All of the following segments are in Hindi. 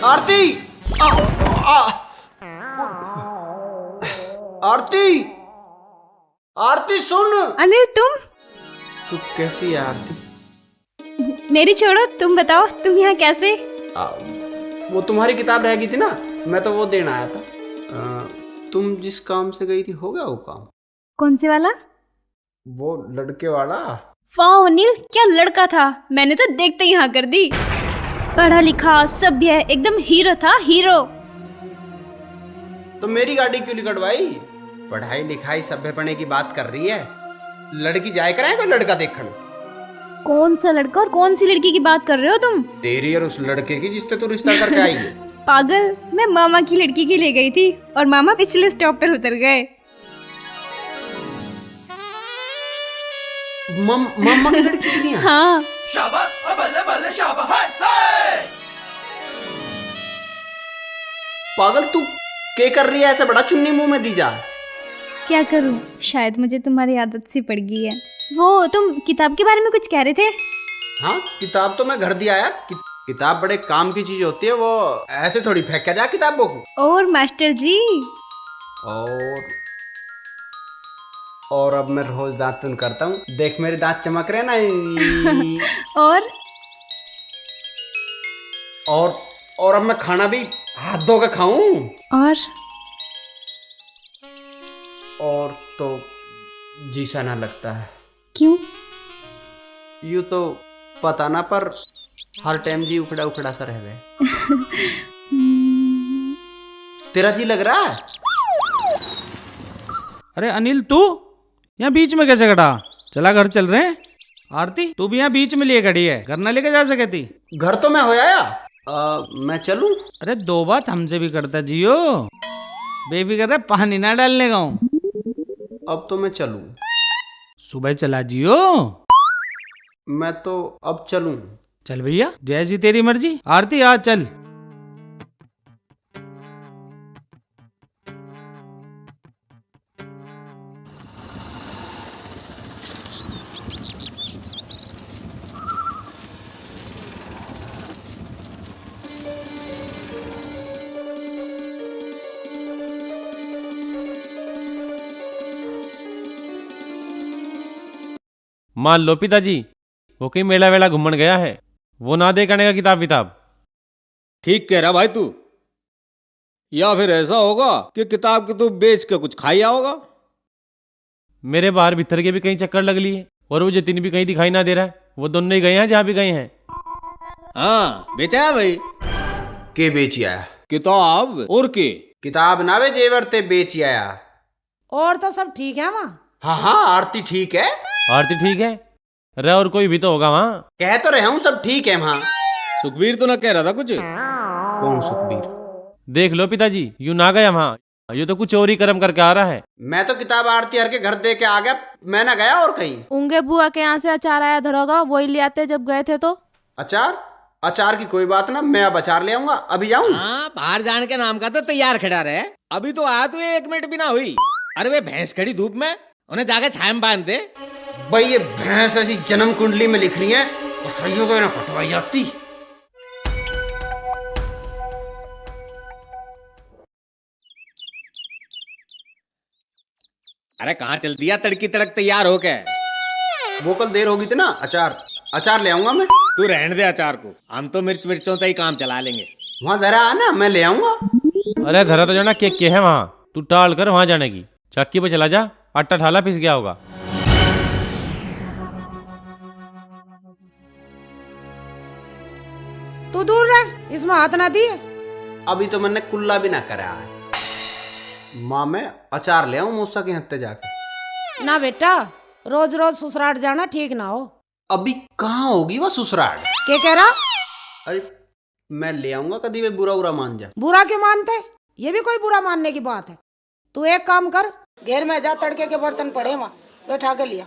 आरती! आरती! आरती सुन! अनिल तुम तू कैसी है आरती? मेरी छोड़ो, तुम बताओ तुम यहाँ कैसे? वो तुम्हारी किताब रह गई थी ना, मैं तो वो देने आया था। तुम जिस काम से गई थी हो गया वो काम? कौन से वाला? वो लड़के वाला। वाह अनिल, क्या लड़का था, मैंने तो देखते ही हाँ कर दी। पढ़ा लिखा सभ्य, एकदम हीरो था, हीरो। तो मेरी गाड़ी क्यों नहीं कटवाई? पढ़ाई लिखाई सभ्यपने की बात कर रही है, लड़की जाए कराए कोई लड़का देखने। कौन सा लड़का और कौन सी लड़की की बात कर रहे हो तुम? तेरी और उस लड़के की जिससे तू रिश्ता करके आई है। पागल, मैं मामा की लड़की के लिए गई थी और मामा पिछले स्टॉप पर उतर गए। मामा की लड़की की नहीं है? हाँ। पागल, तू क्या कर रही है? ऐसे बड़ा चुन्नी मुंह में दी जा। क्या करूं, शायद मुझे तुम्हारी आदत सी पड़ गई है। वो तुम किताब के बारे में कुछ कह रहे थे? हाँ, किताब तो मैं घर दिया आया। किताब बड़े काम की चीज होती है, वो ऐसे थोड़ी फेंका जा किताबों को। और मास्टर जी, और अब मैं रोज दातुन करता हूँ, देख मेरे दांत चमक रहे ना। और अब मैं खाना भी हाथ धो के खाऊं। और तो जी सा ना लगता है। क्यों? यूं तो पता ना, पर हर टाइम जी उखड़ा उखड़ा सा रह गए। तेरा जी लग रहा है? अरे अनिल, तू यहाँ बीच में कैसे खड़ा? चला घर चल रहे हैं। आरती, तू भी यहाँ बीच में लिए खड़ी है, घर ना लेके जा सके थी? घर तो मैं हो आया। मैं चलूं? अरे दो बात हमसे भी करता जियो, बेफिक्र है, पानी ना डालने का हूँ। अब तो मैं चलूं। सुबह चला जियो। मैं तो अब चलूं। चल भैया, जैसी तेरी मर्जी। आरती आज चल। मान लो पिताजी, वो कहीं मेला वेला घूमन गया है, वो ना दे करने का किताब विताब। ठीक कह रहा भाई तू। या फिर ऐसा होगा कि किताब की तू बेच के कुछ खाया होगा। मेरे बाहर भीतर के भी कहीं चक्कर लग लिए, और वो जतिन भी कहीं दिखाई ना दे रहा है। वो दोनों ही गए हैं जहां भी गए हैं। हाँ, बेचा है भाई। के बेची आया? किताब और के? किताब ना वे जेवर ते बेची आया। और तो सब ठीक है वहाँ? हाँ हाँ, आरती ठीक है। आरती ठीक है रे, और कोई भी तो होगा वहां। कह तो रहा हूँ सब ठीक है वहाँ। सुखबीर तो ना कह रहा था कुछ? कौन सुखबीर? देख लो पिताजी, यूं ना गया वहां, ये तो कुछ और ही कर्म करके आ रहा है। मैं तो किताब आरती हर के घर दे के आ गया, मैं ना गया और कहीं। उंगे बुआ के यहाँ से अचार आया धरोगा, वही ले आते जब गए थे तो। अचार? अचार की कोई बात ना, मैं अब अचार ले आऊंगा। अभी जाऊं? हाँ, बाहर जाने के नाम का तो तैयार खड़ा रहे। अभी तो आया तू 1 मिनट भी ना हुई। अरे वे भैंस खड़ी धूप में, उन्हें जाके छाया में बांध दे। भाई ये भैंस ऐसी जन्म कुंडली में लिख रही है, सही को ना पटवाई जाती। अरे कहाँ चल दिया तड़की तड़क तैयार हो के? वो कल देर होगी थी ना, अचार ले आऊंगा मैं। तू रहने दे अचार को, हम तो मिर्च मिर्चों तक ही काम चला लेंगे। वहाँ धरा आना, मैं ले आऊंगा। अरे धरा तो जाना के है वहां, तू टाल कर वहां जाने की। चक्की पे चला जा, आटा ठाला पिस गया होगा। तू दूर रह, इसमें हाथ ना दिए। अभी तो मैंने कुल्ला भी ना करा है। माँ, मैं अचार ले आऊं मूसा के हत्ते जाके? ना बेटा, रोज रोज ससुराल जाना ठीक ना हो। अभी कहाँ होगी वो ससुराल? क्या कह रहा? अरे मैं ले आऊंगा, कभी वे बुरा बुरा मान जा। बुरा क्यों मानते? ये भी कोई बुरा मानने की बात है? तू एक काम कर, घेर में जा, तड़के के बर्तन पड़े वहाँ, बैठा के लिया।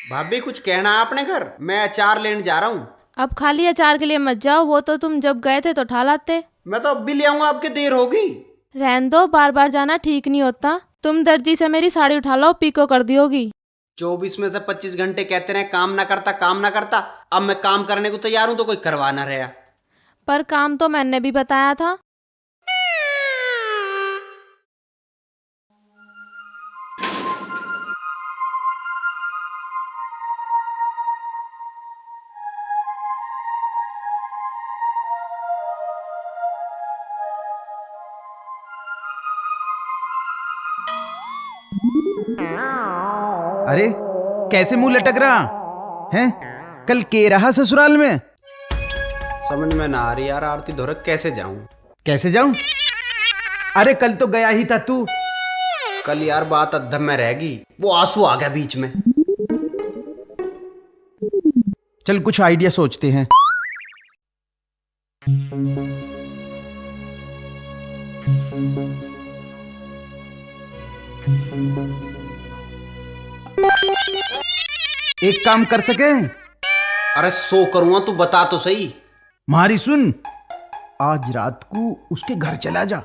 भाभी कुछ कहना है आपने घर? मैं अचार लेने जा रहा हूँ। अब खाली अचार के लिए मत जाओ, वो तो तुम जब गए थे तो ठा लाते। मैं तो अब भी ले आऊंगा, आपके देर होगी। रहने दो, बार बार जाना ठीक नहीं होता। तुम दर्जी से मेरी साड़ी उठा लो, पीको कर दी होगी। 24 में से 25 घंटे कहते रहे काम ना करता काम ना करता। अब मैं काम करने को तैयार हूं तो कोई करवा ना रहा। पर काम तो मैंने भी बताया था। अरे कैसे मुंह लटक रहा है? कल के रहा ससुराल में? समझ में ना आ रही यार आरती धोरक, कैसे जाऊं? कैसे जाऊं? अरे कल तो गया ही था तू। कल यार बात अद्धम में रहेगी, वो आंसू आ गया बीच में। चल कुछ आइडिया सोचते हैं। एक काम कर सके? अरे सो करूंगा, तू बता तो सही। मारी सुन, आज रात को उसके घर चला जा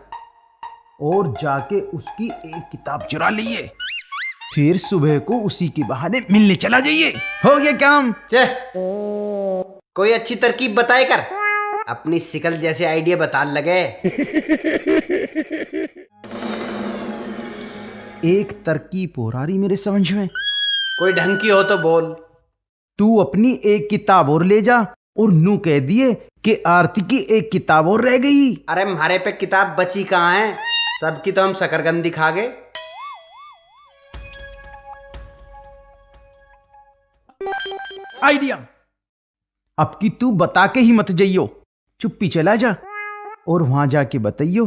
और जाके उसकी एक किताब चुरा लिए, फिर सुबह को उसी के बहाने मिलने चला जाइए। हो गया काम। कोई अच्छी तरकीब बताए कर, अपनी शिकल जैसे आइडिया बता लगे। एक तरकीब और आ रही मेरे समझ में। कोई ढंग की हो तो बोल। तू अपनी एक किताब और ले जा और नू कह दिए कि आरती की एक किताब और रह गई। अरे हमारे पे किताब बची कहाँ है, सबकी तो हम शकरकंदी खा गए। आइडिया। अब की तू बता के ही मत जाइयो, चुप्पी चला जा और वहां जाके बताइयो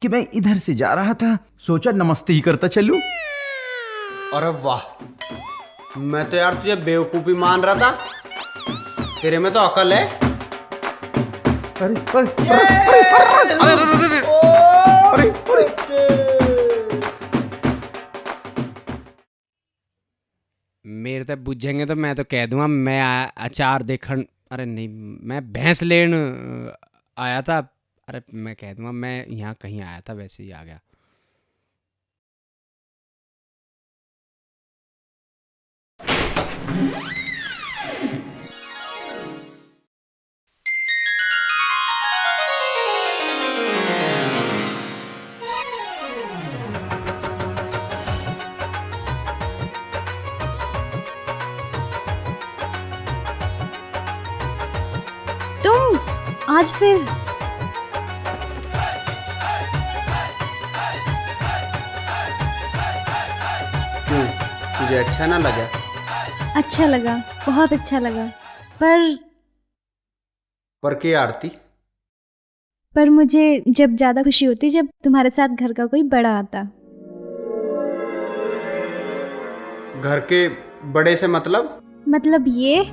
कि मैं इधर से जा रहा था, सोचा नमस्ते ही करता चलूं। अरे वाह, मैं तो यार तुझे बेवकूफी मान रहा था, तेरे में तो अकल है। अरे अरे अरे मेरे तो बुझेंगे तो मैं तो कह दूंगा मैं अचार देखन, अरे नहीं मैं भैंस लेन आया था। अरे मैं कह दूंगा मैं यहाँ कहीं आया था, वैसे ही आ गया। तुम आज फिर क्यों, तुझे अच्छा ना लगा? अच्छा लगा, बहुत अच्छा लगा। पर क्या आरती? पर मुझे जब ज्यादा खुशी होती जब तुम्हारे साथ घर का कोई बड़ा आता। घर के बड़े से मतलब ये,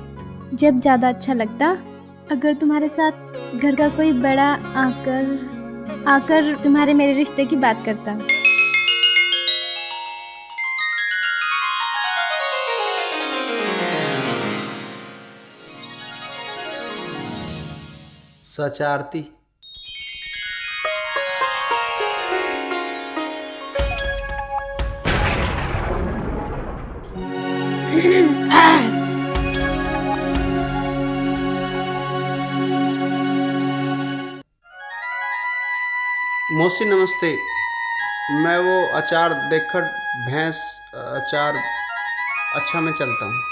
जब ज्यादा अच्छा लगता अगर तुम्हारे साथ घर का कोई बड़ा आकर तुम्हारे मेरे रिश्ते की बात करता। सच आरती? मौसी नमस्ते, मैं वो अचार देखकर भैंस अचार अच्छा मैं चलता हूँ।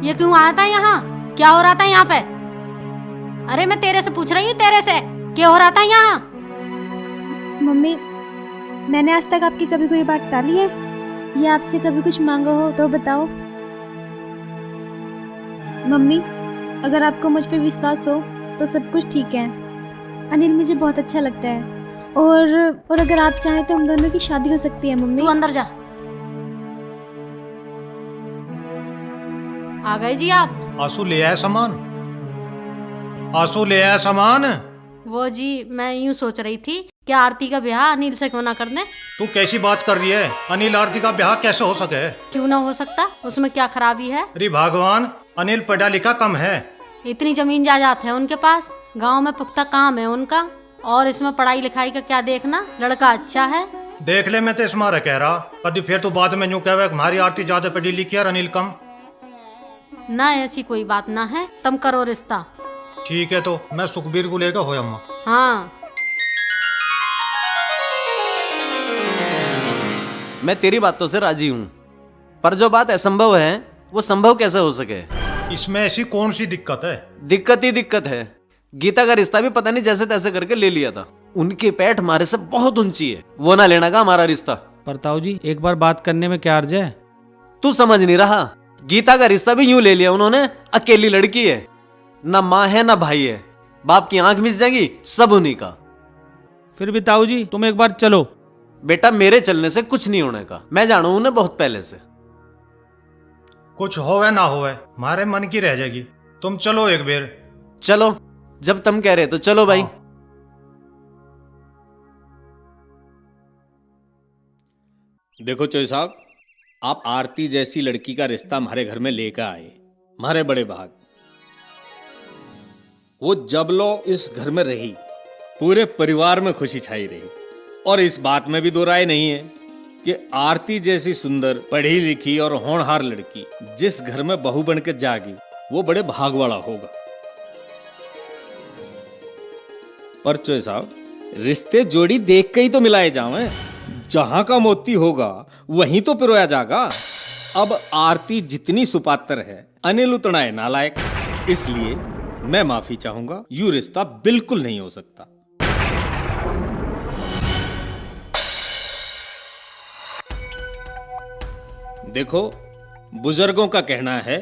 ये क्यों आया था यहाँ? क्या हो रहा था यहाँ पे? अरे मैं तेरे से पूछ रही हूँ, तेरे से क्या हो रहा था यहाँ? मम्मी, मैंने आज तक आपकी कभी कोई बात टाली है या आपसे कभी कुछ मांगा हो तो बताओ। मम्मी, अगर आपको मुझ पे विश्वास हो तो सब कुछ ठीक है। अनिल मुझे बहुत अच्छा लगता है और अगर आप चाहें तो हम दोनों की शादी हो सकती है मम्मी। तू अंदर जा। आ गए जी आप? आंसू ले आया सामान, आंसू ले आया सामान। वो जी मैं यूं सोच रही थी क्या आरती का ब्याह अनिल से क्यों ना कर दें? तू कैसी बात कर रही है? अनिल आरती का ब्याह कैसे हो सके? क्यों ना हो सकता, उसमें क्या खराबी है? अरे भगवान, अनिल पढ़ा लिखा कम है। इतनी जमीन जायदाद है उनके पास, गांव में पुख्ता काम है उनका, और इसमें पढ़ाई लिखाई का क्या देखना, लड़का अच्छा है। देख ले, मैं तो इस मारे कह रहा, कभी फिर तू बाद में यूं कहे हमारी आरती ज्यादा पढ़ी लिखी है और अनिल कम। ना ऐसी कोई बात ना है, तुम करो रिश्ता। ठीक है, तो मैं सुखबीर को लेकर हो अम्मा। हाँ मैं तेरी बातों से राजी हूँ, पर जो बात असंभव है वो संभव कैसे हो सके? इसमें ऐसी कौन सी दिक्कत है? दिक्कत ही दिक्कत है। गीता का रिश्ता भी पता नहीं जैसे तैसे करके ले लिया था। उनकी पैठ हमारे से बहुत ऊंची है, वो ना लेना का हमारा रिश्ता। पर ताऊ जी, एक बार बात करने में क्या अर्ज है? तू समझ नहीं रहा, गीता का रिश्ता भी यूं ले लिया उन्होंने। अकेली लड़की है, ना माँ है ना भाई है, बाप की आंख मिस जाएगी, सब उन्हीं का। फिर भी ताऊ जी, तुम एक बार चलो। बेटा, मेरे चलने से कुछ नहीं होने का, मैं जानू उन्हें बहुत पहले से। कुछ होवे ना होवे, हमारे मन की रह जाएगी। तुम चलो एक बेर। चलो, जब तुम कह रहे तो चलो भाई। देखो चोई साहब, आप आरती जैसी लड़की का रिश्ता हमारे घर में लेकर आए, हमारे बड़े भाग। वो जब लो इस घर में रही, पूरे परिवार में खुशी छाई रही, और इस बात में भी दो राय नहीं है कि आरती जैसी सुंदर, पढ़ी लिखी और होनहार लड़की जिस घर में बहू बनकर जागी, वो बड़े भाग वाला होगा। पर चोई साहब, रिश्ते जोड़ी देख के ही तो मिलाए जावें। जहां का मोती होगा वहीं तो पिरोया जाएगा। अब आरती जितनी सुपात्र है, अनिल उतना है नालायक, इसलिए मैं माफी चाहूंगा, यूं रिश्ता बिल्कुल नहीं हो सकता। देखो, बुजुर्गों का कहना है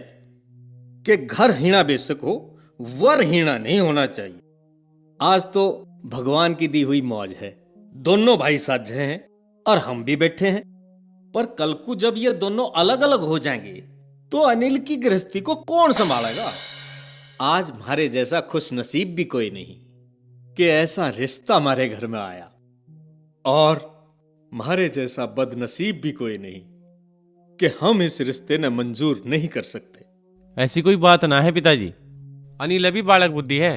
कि घर हीना बेशक हो, वर हीना नहीं होना चाहिए। आज तो भगवान की दी हुई मौज है, दोनों भाई साझे हैं और हम भी बैठे हैं। पर कल को जब ये दोनों अलग अलग हो जाएंगे तो अनिल की गृहस्थी को कौन संभालेगा? आज हमारे जैसा खुश नसीब भी कोई नहीं कि ऐसा रिश्ता हमारे घर में आया, और हमारे जैसा बदनसीब भी कोई नहीं कि हम इस रिश्ते ने मंजूर नहीं कर सकते। ऐसी कोई बात ना है पिताजी, अनिल अभी बालक बुद्धि है,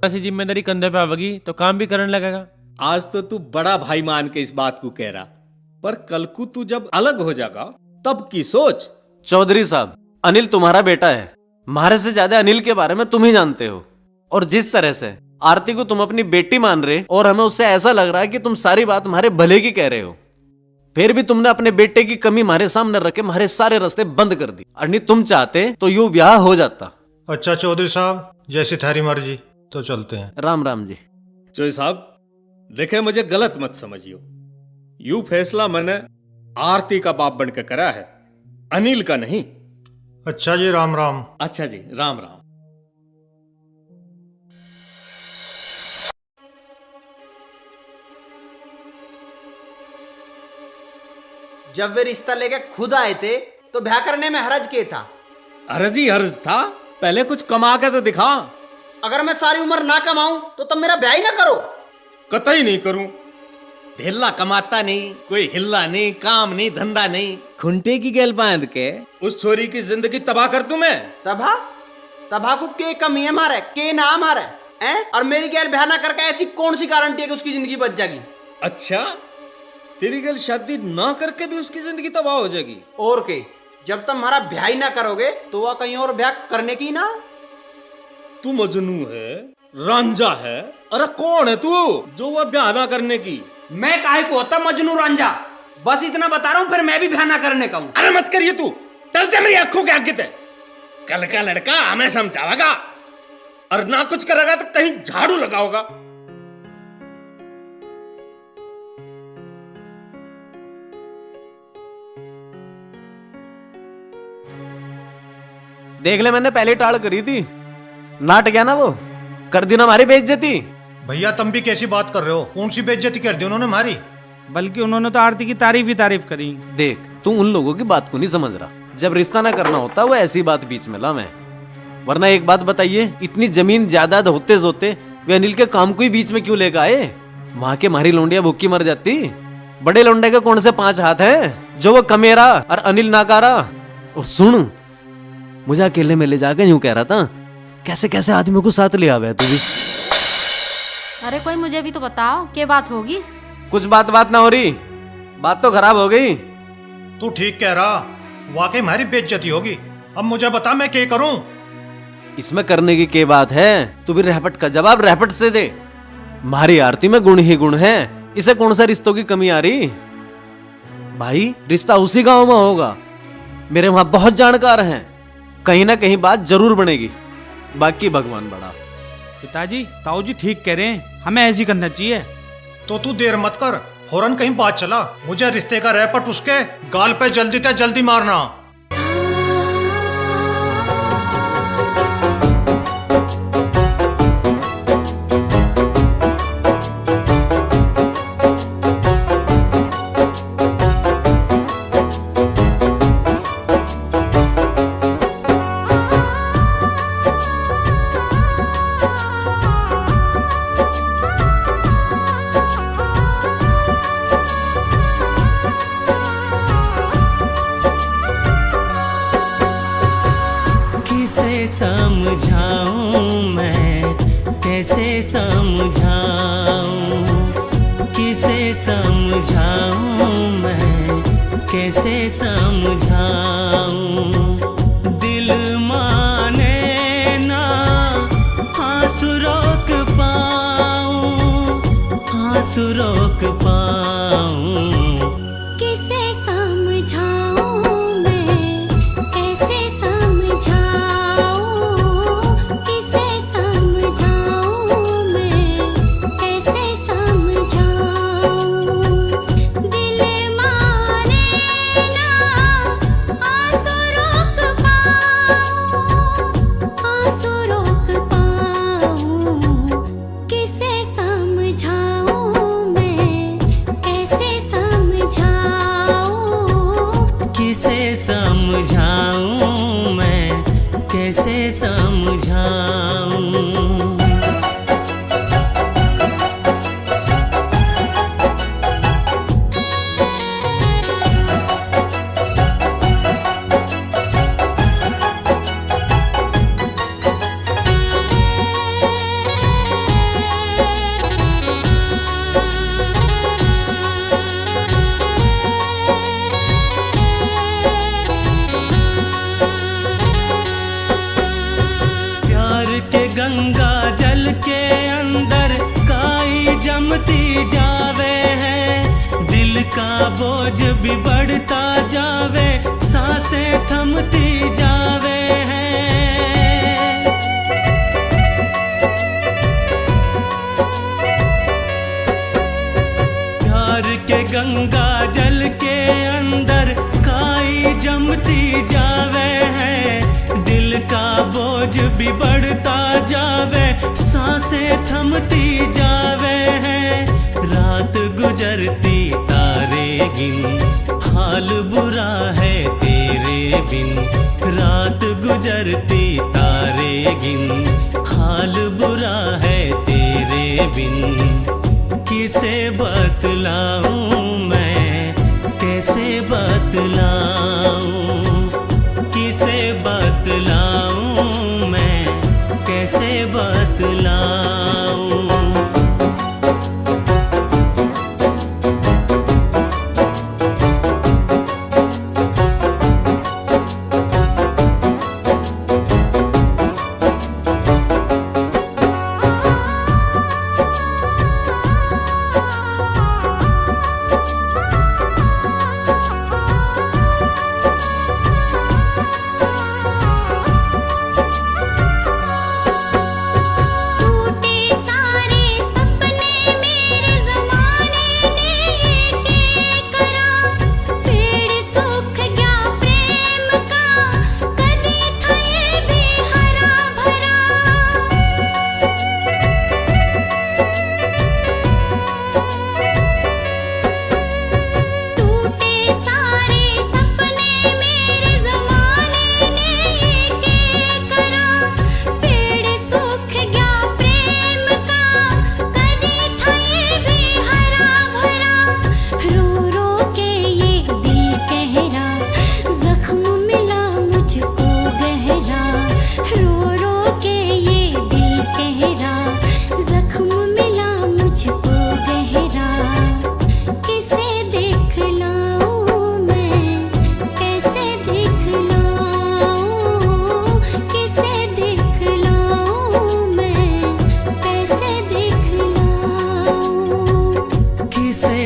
ऐसी जिम्मेदारी कंधे पे आवेगी तो काम भी करने लगेगा। आज तो तू बड़ा भाई मान के इस बात को कह रहा, पर कल को तू जब अलग हो जाएगा तब की सोच। चौधरी साहब, अनिल तुम्हारा बेटा है, हमारे से ज्यादा अनिल के बारे में तुम ही जानते हो। और जिस तरह से आरती को तुम अपनी बेटी मान रहे, और हमें उससे ऐसा लग रहा है कि तुम सारी बात हमारे भले की कह रहे हो, फिर भी तुमने अपने बेटे की कमी हमारे सामने रख के हमारे सारे रास्ते बंद कर दी। और नहीं तुम चाहते तो यूं ब्याह हो जाता। अच्छा चौधरी साहब, जैसी थारी मर्जी, तो चलते हैं। राम राम जी। चोई साहब, देखे मुझे गलत मत समझियो, यू फैसला मैंने आरती का बाप बनकर करा है, अनिल का नहीं। अच्छा जी, राम राम। अच्छा जी, राम राम। जब वे रिश्ता लेके खुद आए थे तो ब्याह करने में हरज के था? हर्ज ही हर्ज था, पहले कुछ कमा के तो दिखा। अगर मैं सारी उम्र ना कमाऊं तो तुम मेरा ब्याह ही ना करो। कतई नहीं करूं। ढेला कमाता नहीं, कोई हिल्ला नहीं, काम नहीं, धंधा नहीं, खुंटे की गैल बांध के उस छोरी की जिंदगी तबाह कर दूं मैं। तबाह को के कमी है मारे, के ना मारे हैं? और मेरी गैल ब्याह ना करके ऐसी कौन सी गारंटी है कि उसकी जिंदगी बच जाएगी? अच्छा, तेरी गैल शादी ना करके भी उसकी जिंदगी तबाह हो जाएगी? और के, जब तुम हमारा ब्याह ही ना करोगे तो वह कहीं और ब्याह करने की ना। तू मजनू है, रांझा है, अरे कौन है तू जो वह ब्याह ना करने की? मैं काहे को होता मजनू रांझा? बस इतना बता रहा हूं, फिर मैं भी ब्याह ना करने का हूं। अरे मत करिए, तू टल जा मेरी आंखों के आगे ते। कल का लड़का हमें समझावेगा और ना कुछ करेगा तो कहीं झाड़ू लगाओगा। देख ले, मैंने पहले टाल करी थी, नाट गया ना वो, कर दी ना हमारी बेइज्जती। भैया तुम भी कैसी बात कर रहे हो? कौन सी बेइज्जती कर दी उन्होंने हमारी? बल्कि उन्होंने तो आरती की तारीफ ही तारीफ करी। देख, तू उन लोगों की बात को नहीं समझ रहा। जब रिश्ता ना करना होता वो ऐसी बात बीच में लावे। वरना एक बात बताइए, इतनी जमीन जायदाद होते होते वे अनिल के काम को ही बीच में क्यों लेकर आए? वहां के मारी लौंडिया भूखी मर जाती। बड़े लौंडे के कौन से 5 हाथ हैं जो वो कमेरा और अनिल नाकारा। और सुन, मुझे अकेले में ले जाकर यूं कह रहा था, कैसे कैसे आदमियों को साथ ले आवे तू भी। अरे कोई मुझे भी तो बताओ, क्या बात होगी? कुछ बात ना हो रही, बात तो खराब हो गई। तू ठीक कह रहा, वाकई हमारी बेइज्जती होगी। अब मुझे बता मैं क्या करूं? इसमें करने की क्या बात है? तू भी रहपट का जवाब रहपट से दे। मारी आरती में गुण ही गुण है, इसे कौन सा रिश्तों की कमी आ रही? भाई रिश्ता उसी गांव में होगा, मेरे वहां बहुत जानकार हैं, कहीं ना कहीं बात जरूर बनेगी, बाकी भगवान बड़ा। पिताजी, ताऊ जी ठीक कह रहे हैं, हमें ऐसे ही करना चाहिए। तो तू देर मत कर, फौरन कहीं बात चला। मुझे रिश्ते का रैपट उसके गाल पे जल्दी से जल्दी मारना। समझाऊं मैं, कैसे समझाऊं, किसे समझाऊं मैं, कैसे समझाऊं। दिल माने ना आंसू रोक पाऊं, आंसू रोक पाऊं। किसे समझाऊं मैं, कैसे समझाऊं, किसे समझाऊं मैं, कैसे समझाऊं। दिल माने ना आंसू रोक पाऊं, आंसू रोक पाऊं। किसे समझाऊं मैं, कैसे समझाऊं, किसे समझाऊं मैं, कैसे समझाऊं। गंगा जल के अंदर काई जमती जावे है, दिल का बोझ भी बढ़ता जावे, सांसें थमती जावे है। प्यार के गंगा जल के अंदर काई जमती जावे है, दिल का बोझ भी बढ़ता जावे, सांसें थमती जावे है। रात गुजरती तारे गिन, हाल बुरा है तेरे बिन। रात गुजरती तारे गिन, हाल बुरा है तेरे बिन। किसे बतलाऊं मैं, कैसे बतलाऊं, किसे बतलाऊं मैं, कैसे बतलाऊं।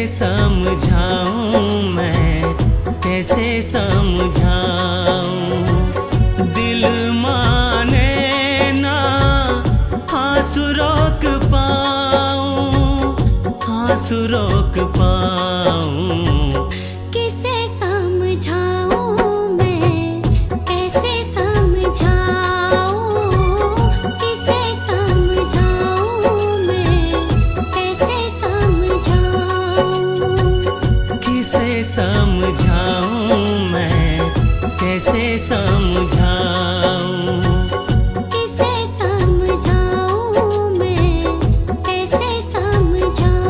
समझाऊं मैं, कैसे समझाऊं। दिल माने ना आंसू रोक पाऊं, आंसू रोक पाऊं। किसे समझाऊं मैं, कैसे समझाऊं। किसे समझाऊं मैं, कैसे समझाऊं। किसे समझाऊं मैं, कैसे समझाऊं। किसे समझाऊं मैं, कैसे समझाऊं।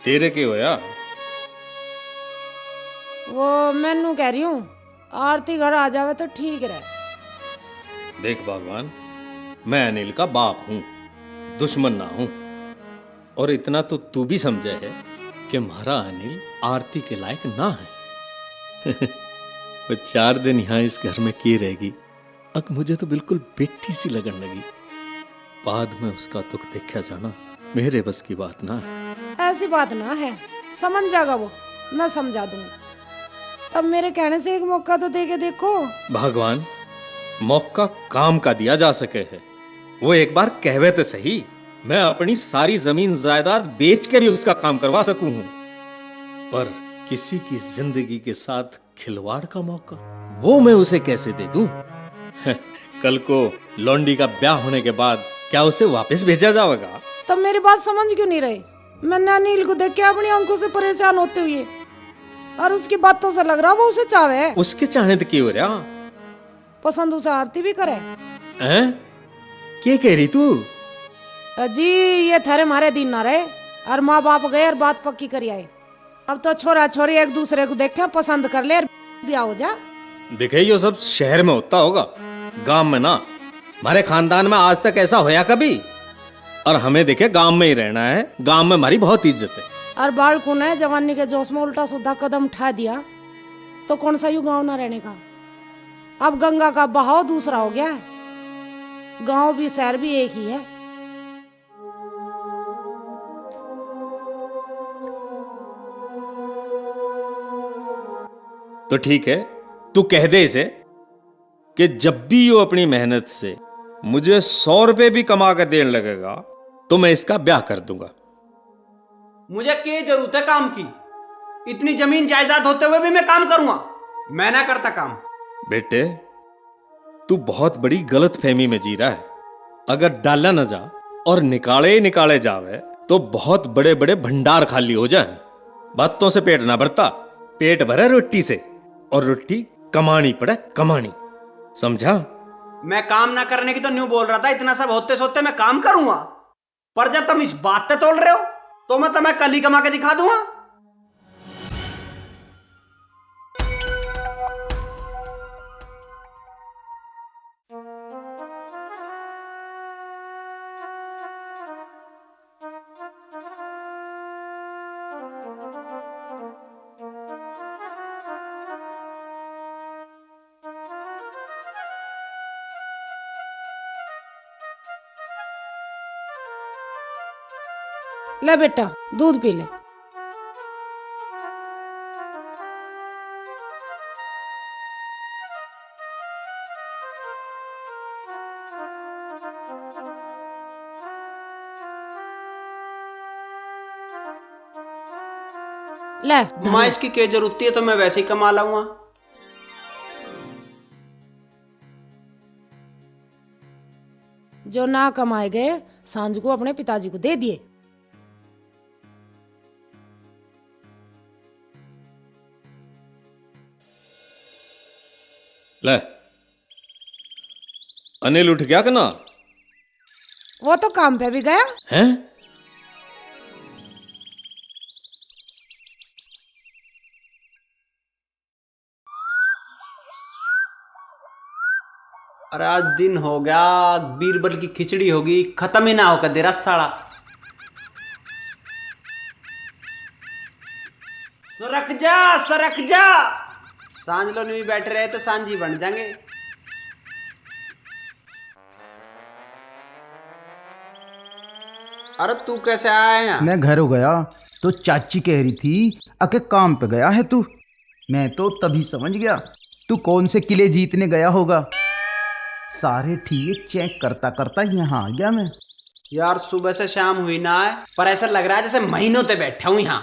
तेरे के होया? वो मैनू कह रही हूँ आरती घर आ जावे तो ठीक रहे। देख भगवान, मैं अनिल का बाप हूं, दुश्मन ना हूं। और इतना तो तू भी समझे है कि हमारा अनिल आरती के लायक ना है। वो 4 दिन यहाँ इस घर में की रहेगी, अब मुझे तो बिल्कुल बेटी सी लगन लगी। बाद में उसका दुख देखा जाना मेरे बस की बात ना है। ऐसी बात ना है, समझ जाएगा वो, मैं समझा दूंगी। तब मेरे कहने से एक मौका तो दे के देखो। भगवान, मौका काम का दिया जा सके है, वो एक बार कहवे तो सही। मैं अपनी सारी जमीन जायदाद बेच के भी उसका काम करवा सकूं हूं, पर किसी की जिंदगी के साथ खिलवाड़ का मौका वो मैं उसे कैसे दे दूं? कल को लौंडी का ब्याह होने के बाद क्या उसे वापस भेजा जाएगा? तब मेरी बात समझ क्यों नहीं रहे? मैंने अनिल को देख के अपनी आंखों से परेशान होते हुए, और उसकी बातों से लग रहा वो उसे चाहे। उसके चाहने तो क्यों हो रहा? पसंद उसे आरती भी करे। हैं? क्या कह रही तू? जी ये थारे मारे दिन ना रहे, और माँ बाप गए और बात पक्की करी आए। अब तो छोरा छोरी एक दूसरे को देखे पसंद कर ले, ब्याह हो जा। देखे ये सब शहर में होता होगा, गांव में ना। हमारे खानदान में आज तक ऐसा होया कभी? और हमें देखे गांव में ही रहना है, गांव में हमारी बहुत इज्जत है। और बालकू ने जवानी के जोश में उल्टा सीधा कदम उठा दिया तो कौन सा यू गांव ना रहने का। अब गंगा का बहाव दूसरा हो गया है, गांव भी शहर भी एक ही है। तो ठीक है, तू कह दे इसे कि जब भी यो अपनी मेहनत से मुझे 100 रुपए भी कमा कर देने लगेगा तो मैं इसका ब्याह कर दूंगा। मुझे क्या जरूरत है काम की? इतनी जमीन जायदाद होते हुए भी मैं काम करूंगा? मैं ना करता काम। बेटे, तू बहुत बड़ी गलत फहमी में जी रहा है। अगर डाला न जा और निकाले जावे तो बहुत बड़े बड़े भंडार खाली हो जाए। बातों से पेट ना भरता, पेट भरे रोटी से, और रोटी कमानी पड़े कमानी, समझा? मैं काम ना करने की तो न्यू बोल रहा था, इतना सब होते सोते मैं काम करूंगा। पर जब तुम इस बात पे तोड़ रहे हो तो मैं तुम्हें कल ही कमा के दिखा दूंगा। ले बेटा दूध पी ले। ले माँ इसकी क्या जरूरत है, तो मैं वैसे ही कमा लाऊंगा। जो ना कमाए गए सांझ को अपने पिताजी को दे दिए। ले, अनिल उठ गया कि ना? वो तो काम पे भी गया। हैं? अरे आज दिन हो गया, बीरबल की खिचड़ी होगी, खत्म ही ना होकर दे रहा साला। सरक जा सरक जा, सांझ लो नहीं बैठे रहे तो सांझी बन जाएंगे। अरे तू कैसे आया है यहाँ? मैं घर हो गया तो चाची कह रही थी अके काम पे गया है तू। मैं तो तभी समझ गया तू कौन से किले जीतने गया होगा। सारे ठीक चेक करता करता यहाँ आ गया मैं। यार सुबह से शाम हुई ना है, पर ऐसा लग रहा है जैसे महीनों से बैठा हूँ यहाँ।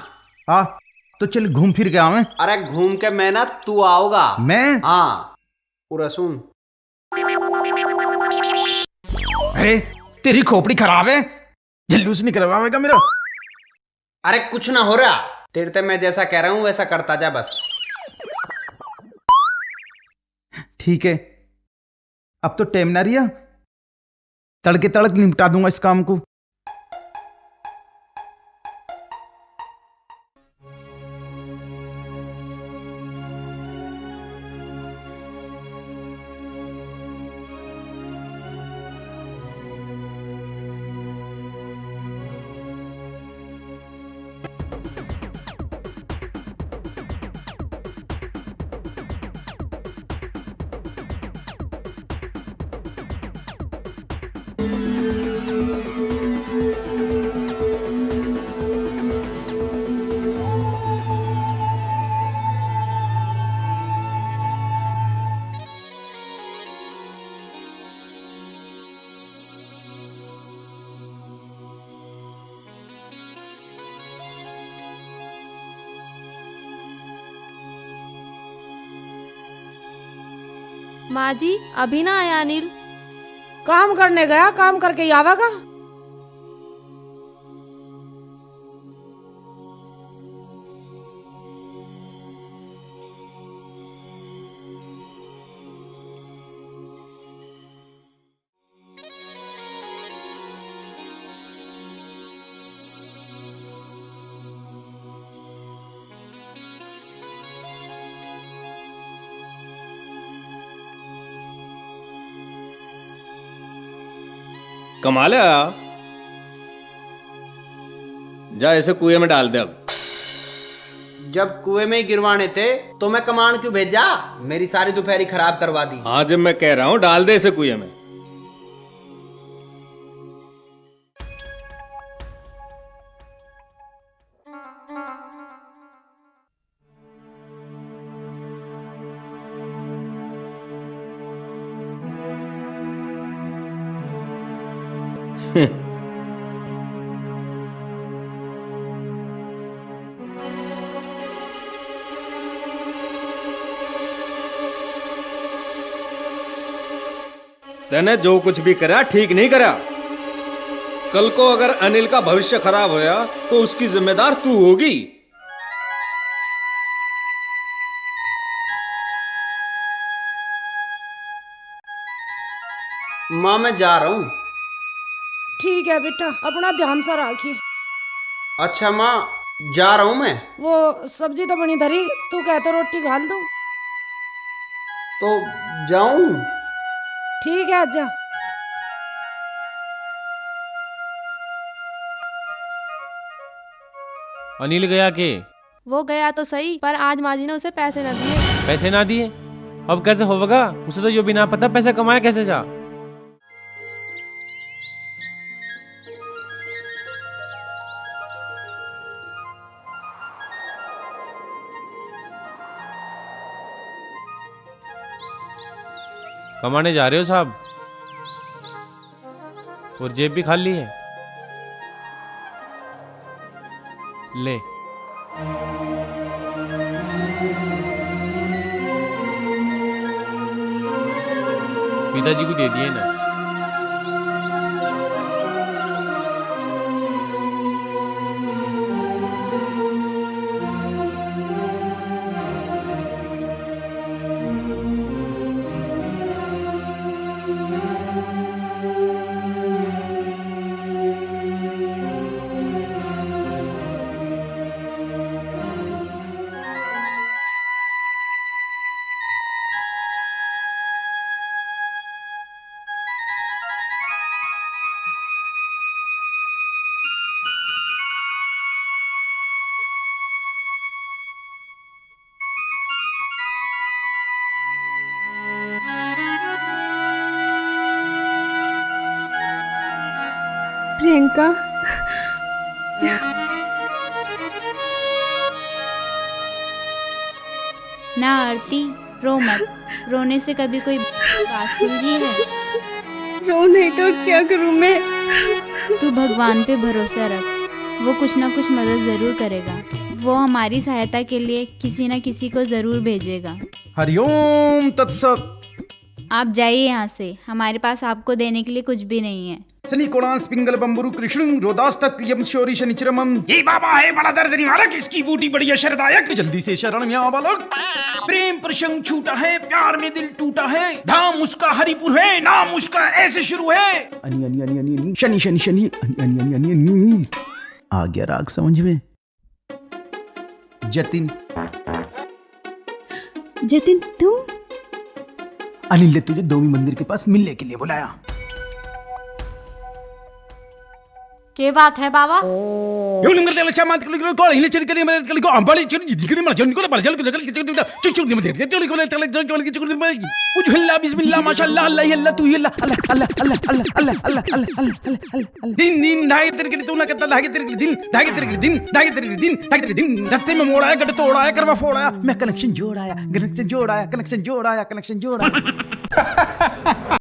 हाँ तो चल घूम फिर के आवे। अरे घूम के मैं ना, तू आओगा। मैं? हाँ पूरा सुन। अरे तेरी खोपड़ी खराब है, जल्लूस निकलवाएगा मेरा। अरे कुछ ना हो रहा, तेरे से मैं जैसा कह रहा हूँ वैसा करता जा बस। ठीक है, अब तो टाइम ना रिया, तड़के तड़क निपटा दूंगा इस काम को। माँ जी अभी ना आया अनिल? काम करने गया, काम करके ही आवेगा। कमाल है। जा इसे कुएं में डाल दे। अब जब कुएं में ही गिरवाने थे तो मैं कमान क्यों भेजा? मेरी सारी दोपहरी खराब करवा दी। हाँ जब मैं कह रहा हूं डाल दे इसे कुएं में। तने जो कुछ भी करा ठीक नहीं करा। कल को अगर अनिल का भविष्य खराब होया तो उसकी जिम्मेदार तू होगी। माँ मैं जा रहा हूँ। ठीक है बेटा, अपना ध्यान से रखिए। अच्छा माँ जा रहा हूँ मैं। वो सब्जी तो बनी धरी, तू कह तो रोटी घाल दूं। तो जाऊं? ठीक है आजा। अनिल गया के? वो गया तो सही, पर आज माँ जी ने उसे पैसे न दिए। पैसे ना दिए? अब कैसे होगा? उसे तो यो भी ना पता पैसा कमाए कैसे जा। कमाने जा रहे हो साहब? और जेब भी खाली है? ले पिताजी को दे दिए ना। प्रियंका, ना आरती, रो मत। रोने से कभी कोई बात सुलझी है? रोने का क्या करूं मैं? तू भगवान पे भरोसा रख, वो कुछ ना कुछ मदद जरूर करेगा। वो हमारी सहायता के लिए किसी न किसी को जरूर भेजेगा। हरिओम तत्सत। आप जाइए यहाँ से, हमारे पास आपको देने के लिए कुछ भी नहीं है। शनि कोणांश पिंगल बंबुरु कृष्ण रोदास्तत यम शौरी शनिचरमम। ये बाबा है बड़ा दर्द निवारक, इसकी बूटी बड़ी शरदायक, जल्दी से शरण में आ बालक। प्रेम प्रसंग छूटा है, प्यार में दिल टूटा है, धाम उसका हरिपुर है, नाम उसका ऐसे शुरू है। अनि अनि अनि अनि अनि शनि शनि शनि अनि अनि अनि अनि अनि। आ गया राग समझ में। जतिन, जतिन तुम? अनिल ने तुझे दोमी मंदिर के पास मिलने के लिए बुलाया। के बात है बाबा? बिस्मिल्लाह माशाअल्लाह अल्लाह अल्लाह तू अल्लाह अल्लाह अल्लाह अल्लाह अल्लाह अल्लाह दिन दिन ढाई तेरे के तू ना कहता ढाई तेरे के दिन ढाई तेरे के दिन ढाई तेरे के दिन ढाई तेरे के दिन रास्ते में मोड़ आया, गड्ढा तोड़ आया, करवा फोड़ आया, मैं कनेक्शन जोड़ आया, कनेक्शन जोड़ आया, कनेक्शन जोड़ आया, कनेक्शन जोड़ आया।